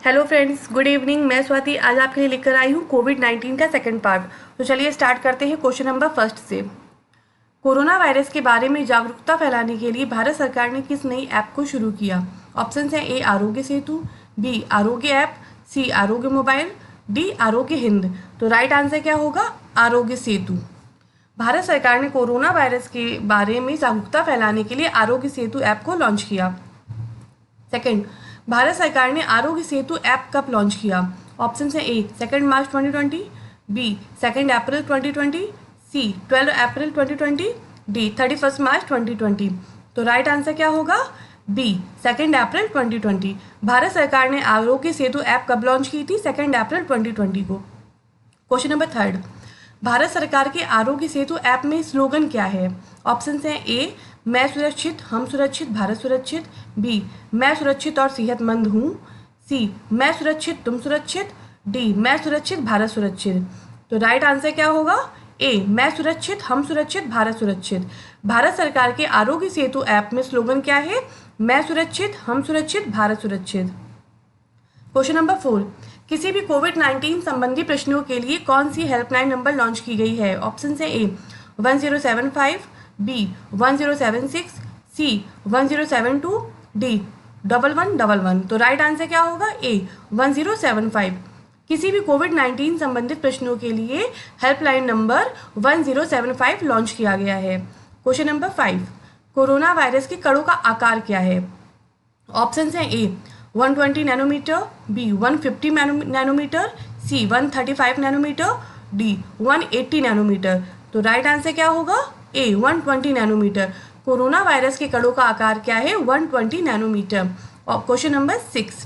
Hello friends, good evening. मैं स्वाति आज आपके लिए लेकर आई हूँ कोविड-19 का सेकंड पार्ट। तो चलिए स्टार्ट करते हैं क्वेश्चन नंबर फर्स्ट से। कोरोना वायरस के बारे में जागरूकता फैलाने के लिए भारत सरकार ने किस नई ऐप को शुरू किया? ऑप्शन है ए आरोग्य सेतु, बी आरोग्य ऐप, सी आरोग्य मोबाइल, डी आरोग्य हिंद। तो राइट आंसर क्या होगा? आरोग्य सेतु। भारत सरकार ने कोरोना वायरस के बारे में जागरूकता फैलाने के लिए आरोग्य सेतु ऐप को लॉन्च किया। सेकंड, भारत सरकार ने आरोग्य सेतु ऐप कब लॉन्च किया? ऑप्शन है ए 2 मार्च 2020, बी 2 अप्रैल 2020, सी 12 अप्रैल 2020, डी 31 मार्च 2020। तो राइट आंसर क्या होगा? बी 2 अप्रैल 2020। भारत सरकार ने आरोग्य सेतु ऐप कब लॉन्च की थी? 2 अप्रैल 2020 को। क्वेश्चन नंबर थर्ड, भारत सरकार के आरोग्य सेतु ऐप में स्लोगन क्या है? ऑप्शन है ए मैं सुरक्षित, हम सुरक्षित, भारत सुरक्षित, बी मैं सुरक्षित और सेहतमंद हूँ, सी मैं सुरक्षित, तुम सुरक्षित, डी मैं सुरक्षित, भारत सुरक्षित। तो राइट आंसर क्या होगा? ए मैं सुरक्षित, हम सुरक्षित, भारत सुरक्षित। भारत सरकार के आरोग्य सेतु ऐप में स्लोगन क्या है? मैं सुरक्षित, हम सुरक्षित, भारत सुरक्षित। क्वेश्चन नंबर 4, किसी भी कोविड-19 संबंधी प्रश्नों के लिए कौन सी हेल्पलाइन नंबर लॉन्च की गई है? ऑप्शन है ए 1075, बी 1076, सी 1072, डी 1111। तो राइट आंसर क्या होगा? ए 1075। किसी भी कोविड-19 संबंधित प्रश्नों के लिए हेल्पलाइन नंबर 1075 लॉन्च किया गया है। क्वेश्चन नंबर 5, कोरोना वायरस के कणों का आकार क्या है? ऑप्शन है ए 120 नैनोमीटर, बी 150 नैनोमीटर, सी 135 नैनोमीटर, डी 180 नैनोमीटर। तो राइट आंसर क्या होगा? ए 120 नैनोमीटर। कोरोना वायरस के कणों का आकार क्या है? 120 नैनोमीटर। और क्वेश्चन नंबर 6,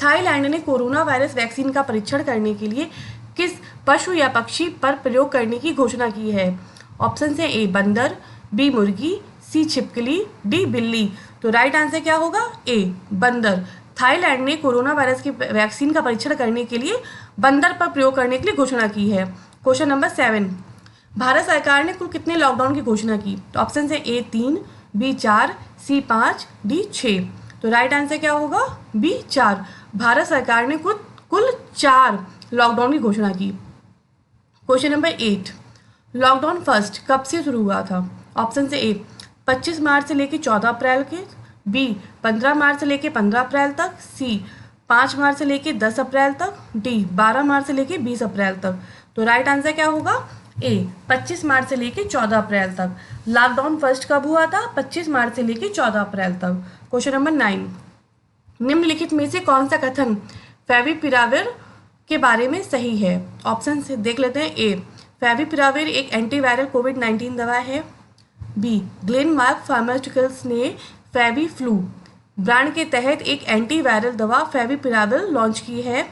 थाईलैंड ने कोरोना वायरस वैक्सीन का परीक्षण करने के लिए किस पशु या पक्षी पर प्रयोग करने की घोषणा की है? ऑप्शन है ए बंदर, बी मुर्गी, सी छिपकली, डी बिल्ली। तो राइट आंसर क्या होगा? ए बंदर। थाईलैंड ने कोरोना वायरस की वैक्सीन का परीक्षण करने के लिए बंदर पर प्रयोग करने के लिए घोषणा की है। क्वेश्चन नंबर 7, भारत सरकार ने कुल कितने लॉकडाउन की घोषणा की? तो ऑप्शन है ए 3, बी 4, सी 5, डी 6। तो राइट आंसर क्या होगा? बी 4। भारत सरकार ने कुल 4 लॉकडाउन की घोषणा की। क्वेश्चन नंबर 8, लॉकडाउन फर्स्ट कब से शुरू हुआ था? ऑप्शन है ए 25 मार्च से लेकर 14 अप्रैल के, बी 15 मार्च से लेकर 15 अप्रैल तक, सी 5 मार्च से लेकर 10 अप्रैल तक, डी 12 मार्च से लेकर 20 अप्रैल तक। तो राइट आंसर क्या होगा? ए 25 मार्च से लेकर 14 अप्रैल तक। लॉकडाउन फर्स्ट कब हुआ था? 25 मार्च से लेकर 14 अप्रैल तक। क्वेश्चन नंबर 9, निम्नलिखित में से कौन सा कथन फेविपिराविर के बारे में सही है? ऑप्शन से देख लेते हैं। ए फेविपिराविर एक एंटीवायरल कोविड-19 दवा है, बी ग्लेनमार्क फार्मास्यूटिकल्स ने फेविफ्लू ब्रांड के तहत एक एंटीवायरल दवा फेविपिराविर लॉन्च की है,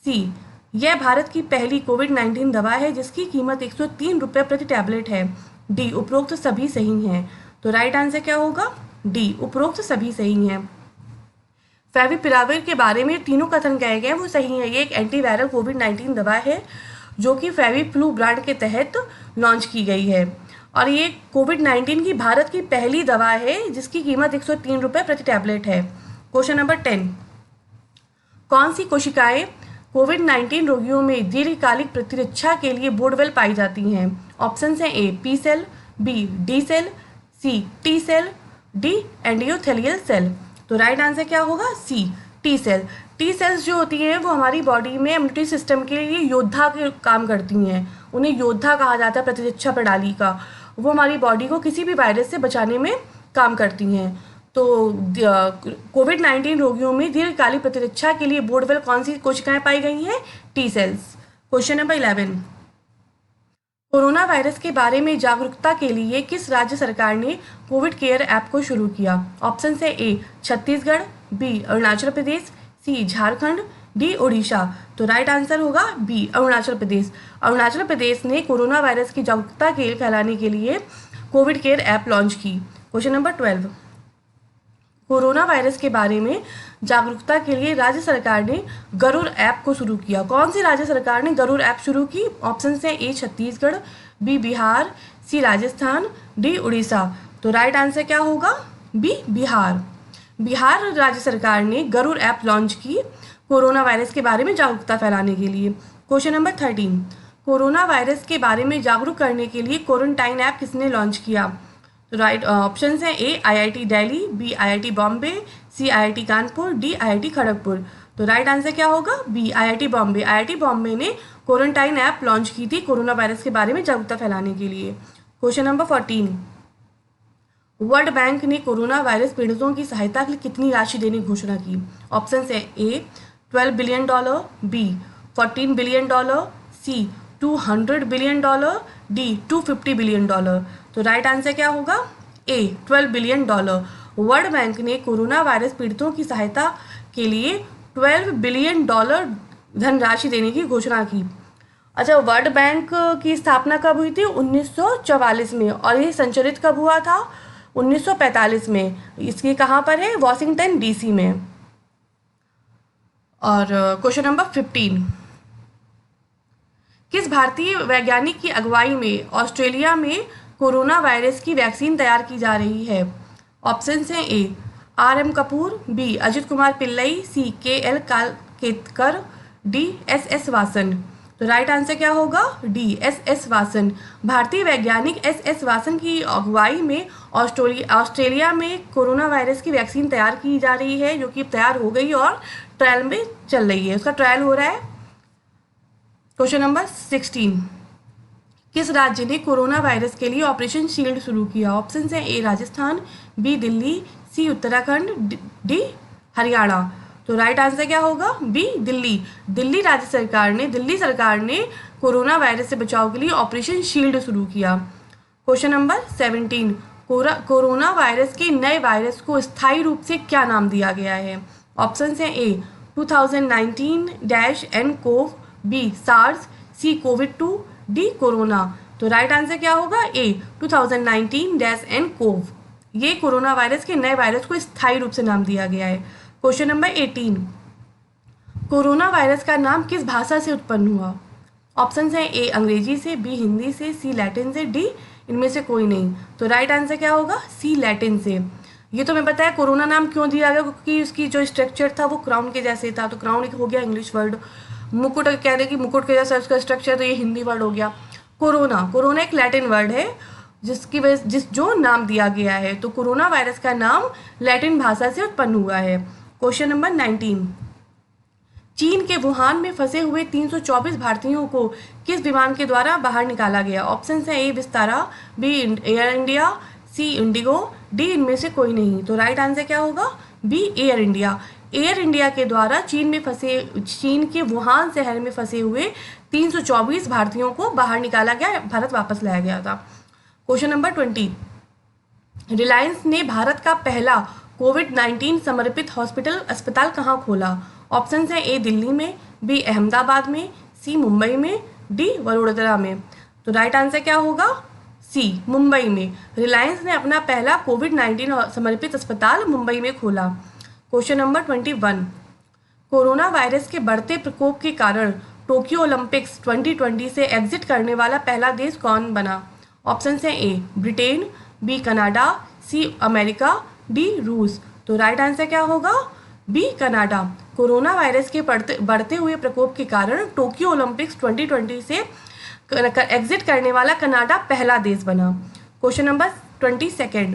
सी यह भारत की पहली कोविड-19 दवा है जिसकी कीमत 103 रुपये प्रति टैबलेट है, डी उपरोक्त सभी सही हैं। तो राइट आंसर क्या होगा? डी उपरोक्त सभी सही हैं। फेविपिराविर के बारे में तीनों कथन कहे गए हैं वो सही है। ये एक एंटीवायरल कोविड-19 दवा है जो कि फेविफ्लू ब्रांड के तहत लॉन्च की गई है और ये कोविड-19 की भारत की पहली दवा है जिसकी कीमत 103 रुपये प्रति टैबलेट है। क्वेश्चन नंबर 10, कौन सी कोशिकाएं कोविड-19 रोगियों में दीर्घकालिक प्रतिरक्षा के लिए बोर्डवेल पाई जाती हैं? ऑप्शन है A P cell, B D cell, C T cell, D endothelial cell. तो राइट आंसर क्या होगा? C T cell. T cells जो होती हैं वो हमारी बॉडी में इम्यूनिटी सिस्टम के लिए योद्धा के काम करती हैं। उन्हें योद्धा कहा जाता है प्रतिरक्षा प्रणाली का। वो हमारी बॉडी को किसी भी वायरस से बचाने में काम करती हैं। तो कोविड-19 रोगियों में दीर्घकालिक प्रतिरक्षा के लिए बोर्डवेल कौन सी कोशिकाएं पाई गई हैं? T cells. Question number 11, corona virus के बारे में जागरूकता के लिए किस राज्य सरकार ने कोविड केयर ऐप को शुरू किया? ऑप्शन है ए छत्तीसगढ़, बी अरुणाचल प्रदेश, सी झारखंड, डी उड़ीसा। तो राइट आंसर होगा बी अरुणाचल प्रदेश। अरुणाचल प्रदेश ने कोरोना वायरस की जागरूकता के फैलाने के लिए कोविड केयर ऐप लॉन्च की। क्वेश्चन नंबर 12, कोरोना वायरस के बारे में जागरूकता के लिए राज्य सरकार ने गरुड़ ऐप को शुरू किया। कौन सी राज्य सरकार ने गरुड़ ऐप शुरू की? ऑप्शन है ए छत्तीसगढ़, बी बिहार, सी राजस्थान, डी उड़ीसा। तो राइट आंसर क्या होगा? बी बिहार। बिहार राज्य सरकार ने गरुड़ ऐप लॉन्च की कोरोना वायरस के बारे में जागरूकता फैलाने के लिए। क्वेश्चन नंबर 13, कोरोना वायरस के बारे में जागरूक करने के लिए क्वारंटाइन ऐप किसने लॉन्च किया? तो राइट ऑप्शंस हैं A IIT Delhi, B IIT Bombay, C IIT Kanpur, D IIT Kharagpur. तो राइट आंसर क्या होगा? B IIT Bombay. IIT Bombay ने क्वारंटाइन ऐप लॉन्च की थी कोरोना वायरस के बारे में जागरूकता फैलाने के लिए। क्वेश्चन नंबर 14, वर्ल्ड बैंक ने कोरोना वायरस पीड़ितों की सहायता के लिए कितनी राशि देने की घोषणा की? ऑप्शन है ए $12 बिलियन, बी $14 बिलियन, सी $200 बिलियन, डी $250 बिलियन। तो राइट आंसर क्या होगा? ए $12 बिलियन। वर्ल्ड बैंक ने कोरोना वायरस पीड़ितों की सहायता के लिए $12 बिलियन धनराशि देने की घोषणा की। अच्छा, वर्ल्ड बैंक की स्थापना कब हुई थी? 1944 में, और ये संचालित कब हुआ था? 1945 में। इसकी कहाँ पर है? वॉशिंगटन DC में। और क्वेश्चन नंबर 15, किस भारतीय वैज्ञानिक की अगुवाई में ऑस्ट्रेलिया में कोरोना वायरस की वैक्सीन तैयार की जा रही है? ऑप्शंस हैं A RM Kapoor, B Ajit Kumar Pillai, C KL Kalketkar, D SS Vasan. तो राइट आंसर क्या होगा? D SS Vasan. भारतीय वैज्ञानिक SS वासन की अगुवाई में ऑस्ट्रेलिया में कोरोना वायरस की वैक्सीन तैयार की जा रही है, जो कि तैयार हो गई और ट्रायल में चल रही है, उसका ट्रायल हो रहा है। क्वेश्चन नंबर 16, किस राज्य ने कोरोना वायरस के लिए ऑपरेशन शील्ड शुरू किया? ऑप्शन है ए राजस्थान, बी दिल्ली, सी उत्तराखंड, डी हरियाणा। तो राइट आंसर क्या होगा? बी दिल्ली। दिल्ली सरकार ने कोरोना वायरस से बचाव के लिए ऑपरेशन शील्ड शुरू किया। क्वेश्चन नंबर 17, कोरोना वायरस के नए वायरस को स्थायी रूप से क्या नाम दिया गया है? ऑप्शन हैं ए 2019-nCoV, बी सार्स, सी कोविड-2, डी कोरोना। तो राइट आंसर क्या होगा? ए 2019-nCoV। ये कोरोना वायरस के नए वायरस को स्थायी रूप से नाम दिया गया है। क्वेश्चन नंबर 18, कोरोना वायरस का नाम किस भाषा से उत्पन्न हुआ? ऑप्शन हैं ए अंग्रेजी से, बी हिंदी से, सी लैटिन से, डी इनमें से कोई नहीं। तो राइट आंसर क्या होगा? सी लैटिन से। ये तो मैं पता है कोरोना नाम क्यों दिया गया, क्योंकि उसकी जो स्ट्रक्चर था वो क्राउन के जैसे था, तो क्राउन हो गया इंग्लिश वर्ड। मुकुट कह रहे कि मुकुट के जैसा उसका स्ट्रक्चर, तो ये हिंदी वर्ड हो गया। कोरोना एक लैटिन वर्ड है जिसकी वजह जो नाम दिया गया है, तो कोरोना वायरस का नाम लैटिन भाषा से उत्पन्न हुआ है। क्वेश्चन नंबर 19, चीन के वुहान में फंसे हुए 324 भारतीयों को किस विमान के द्वारा बाहर निकाला गया? ऑप्शन है A Vistara, B Air India, C IndiGo, D इनमें से कोई नहीं। तो राइट आंसर क्या होगा? B Air India. Air India के द्वारा चीन के वुहान शहर में फंसे हुए 324 भारतीयों को बाहर निकाला गया, भारत वापस लाया गया था। क्वेश्चन नंबर 20, रिलायंस ने भारत का पहला कोविड-19 समर्पित अस्पताल कहाँ खोला? ऑप्शन है ए दिल्ली में, बी अहमदाबाद में, सी मुंबई में, डी वडोदरा में। तो राइट आंसर क्या होगा? सी मुंबई में। रिलायंस ने अपना पहला कोविड-19 समर्पित अस्पताल मुंबई में खोला। क्वेश्चन नंबर 21, कोरोना वायरस के बढ़ते प्रकोप के कारण टोक्यो ओलंपिक्स 2020 से एग्जिट करने वाला पहला देश कौन बना? ऑप्शन हैं A Britain, B Canada, C America, D रूस। तो राइट आंसर क्या होगा? B Canada. कोरोना वायरस के बढ़ते हुए प्रकोप के कारण टोक्यो ओलंपिक्स 2020 से एग्जिट करने वाला कनाडा पहला देश बना। क्वेश्चन नंबर 22,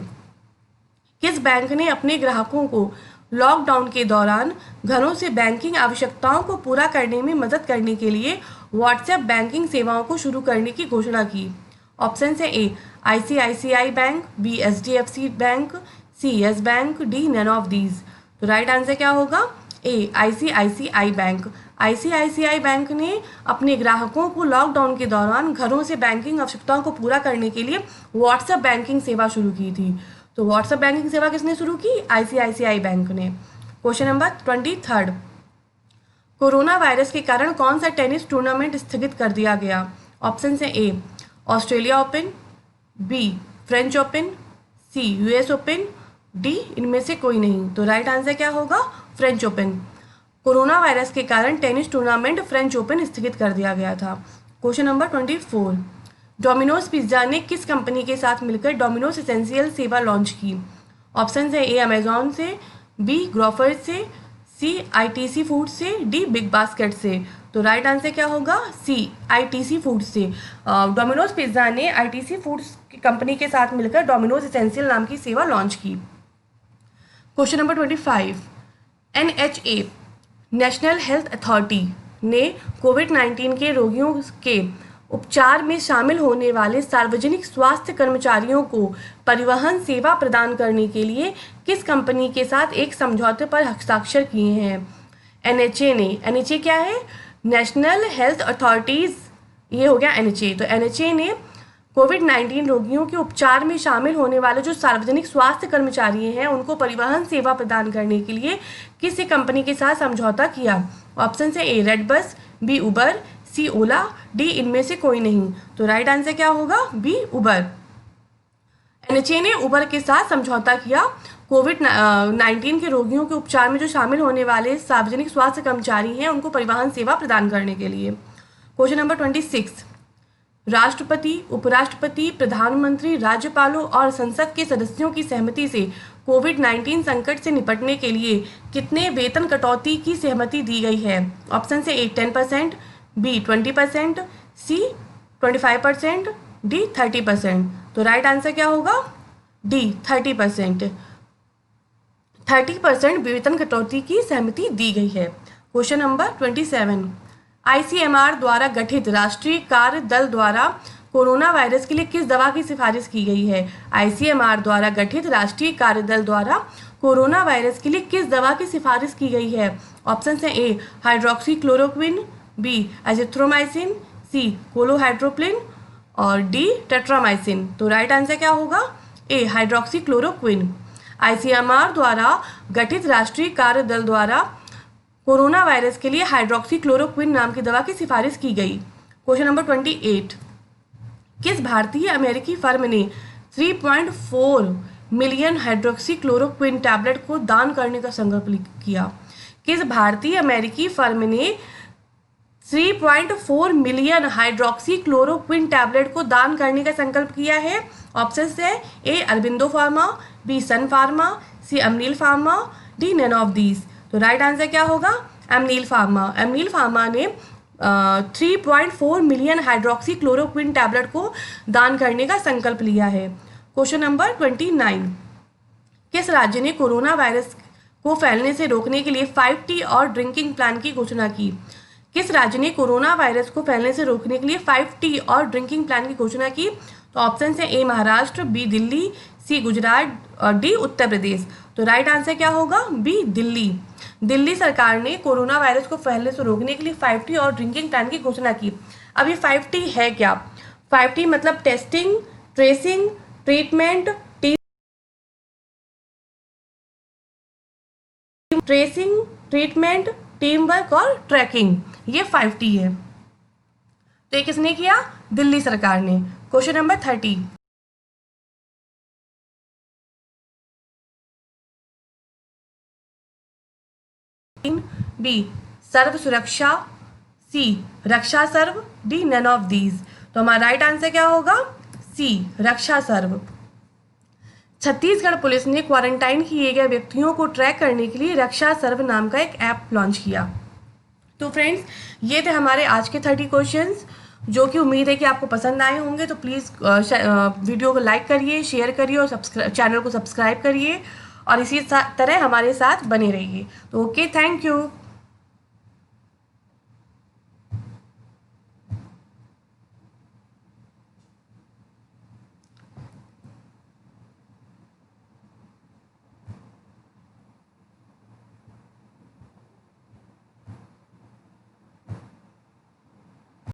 किस बैंक ने अपने ग्राहकों को लॉकडाउन के दौरान घरों से बैंकिंग आवश्यकताओं को पूरा करने में मदद करने के लिए व्हाट्सएप बैंकिंग सेवाओं को शुरू करने की घोषणा की? ऑप्शन है A ICICI bank, B HDFC bank, C Yes bank, D none of these. तो राइट आंसर क्या होगा? A ICICI bank. ICICI bank ने अपने ग्राहकों को लॉकडाउन के दौरान घरों से बैंकिंग आवश्यकताओं को पूरा करने के लिए व्हाट्सएप बैंकिंग सेवा शुरू की थी। तो व्हाट्सएप बैंकिंग सेवा किसने शुरू की? ICICI बैंक ने। क्वेश्चन नंबर 23, कोरोना वायरस के कारण कौन सा टेनिस टूर्नामेंट स्थगित कर दिया गया? ऑप्शन है A Australia Open, B French Open, C US Open, D इनमें से कोई नहीं। तो राइट आंसर क्या होगा? French open. कोरोना वायरस के कारण टेनिस टूर्नामेंट फ्रेंच ओपन स्थगित कर दिया गया था। क्वेश्चन नंबर 24, डोमिनोज पिज्जा ने किस कंपनी के साथ मिलकर डोमिनोज एसेंशियल सेवा लॉन्च की? ऑप्शन है ए अमेजॉन से, बी ग्रोफर से, सी आईटीसी फूड से, डी बिग बास्केट से। तो राइट आंसर क्या होगा? सी आईटीसी फूड से। डोमिनोज पिज्ज़ा ने आईटीसी फूड्स की कंपनी के साथ मिलकर डोमिनोज एसेंशियल नाम की सेवा लॉन्च की। Question number 25, NHA national health authority ने कोविड-19 के रोगियों के उपचार में शामिल होने वाले सार्वजनिक स्वास्थ्य कर्मचारियों को परिवहन सेवा प्रदान करने के लिए किस कंपनी के साथ एक समझौते पर हस्ताक्षर किए हैं? NHA ने, NHA क्या है? नेशनल हेल्थ अथॉरिटीज़, ये हो गया NHA। तो NHA ने कोविड-19 रोगियों के उपचार में शामिल होने वाले जो सार्वजनिक स्वास्थ्य कर्मचारी हैं उनको परिवहन सेवा प्रदान करने के लिए किसी कंपनी के साथ समझौता किया? ऑप्शन है ए रेड बस, बी उबर, सी ओला, डी इनमें से कोई नहीं। तो राइट आंसर क्या होगा? बी उबर। NHA ने उबर के साथ समझौता किया कोविड-19 के रोगियों के उपचार में जो शामिल होने वाले सार्वजनिक स्वास्थ्य कर्मचारी हैं उनको परिवहन सेवा प्रदान करने के लिए। क्वेश्चन नंबर 26, राष्ट्रपति, उपराष्ट्रपति, प्रधानमंत्री, राज्यपालों और संसद के सदस्यों की सहमति से कोविड-19 संकट से निपटने के लिए कितने वेतन कटौती की सहमति दी गई है? ऑप्शन से ए 10%, बी 20%, सी 25%, डी 30%। तो राइट आंसर क्या होगा? डी 30%। 30% वेतन कटौती की सहमति दी गई है। क्वेश्चन नंबर 27, ICMR द्वारा गठित राष्ट्रीय कार्य दल द्वारा कोरोना वायरस के लिए किस दवा की सिफारिश की गई है? ICMR द्वारा गठित राष्ट्रीय कार्य दल द्वारा कोरोना वायरस के लिए किस दवा की सिफारिश की गई है? ऑप्शन है ए हाइड्रोक्सी क्लोरोक्विन, बी एजिथ्रोमाइसिन, सी कोलोहाइड्रोप्लिन और डी टेट्रामाइसिन। तो राइट आंसर क्या होगा? ए हाइड्रोक्सी क्लोरोक्विन। ICMR द्वारा गठित राष्ट्रीय कार्य दल द्वारा कोरोना वायरस के लिए हाइड्रोक्सी क्लोरोक्विन नाम की दवा की सिफारिश की गई। क्वेश्चन नंबर 28, किस भारतीय अमेरिकी फर्म ने 3.4 मिलियन हाइड्रोक्सी क्लोरोक्विन टैबलेट को दान करने का संकल्प किया? किस भारतीय अमेरिकी फर्म ने 3.4 मिलियन हाइड्रोक्सी क्लोरोक्विन टैबलेट को दान करने का संकल्प किया है? ऑप्शन है A Aurobindo pharma, B Sun pharma, C Amneal pharma, D none of these. तो राइट आंसर क्या होगा? अमनील फार्मा। अमनील फार्मा ने 3.4 मिलियन हाइड्रोक्सी क्लोरोक्विन टैबलेट को दान करने का संकल्प लिया है। क्वेश्चन नंबर 29, किस राज्य ने कोरोना वायरस को फैलने से रोकने के लिए 5T और ड्रिंकिंग प्लान की घोषणा की? किस राज्य ने कोरोना वायरस को फैलने से रोकने के लिए 5T और ड्रिंकिंग प्लान की घोषणा की? तो ऑप्शन है ए महाराष्ट्र, बी दिल्ली, सी गुजरात और डी उत्तर प्रदेश। तो राइट आंसर क्या होगा? बी दिल्ली। दिल्ली सरकार ने कोरोना वायरस को फैलने से रोकने के लिए 5T और ड्रिंकिंग प्लान की घोषणा की। अब ये 5T है क्या? 5T मतलब testing, tracing, treatment, team work और ट्रैकिंग, ये 5T है। तो ये किसने किया? दिल्ली सरकार ने। क्वेश्चन नंबर 30, बी सर्व सुरक्षा, सी रक्षा सर्व, डी नन ऑफ दीज। तो हमारा राइट आंसर क्या होगा? सी रक्षा सर्व। छत्तीसगढ़ पुलिस ने क्वारंटाइन किए गए व्यक्तियों को ट्रैक करने के लिए रक्षा सर्व नाम का एक ऐप लॉन्च किया। तो फ्रेंड्स, ये थे हमारे आज के 30 क्वेश्चंस, जो कि उम्मीद है कि आपको पसंद आए होंगे। तो प्लीज़ वीडियो को लाइक करिए, शेयर करिए और चैनल को सब्सक्राइब करिए और इसी तरह हमारे साथ बने रहिए। तो ओके, थैंक यू।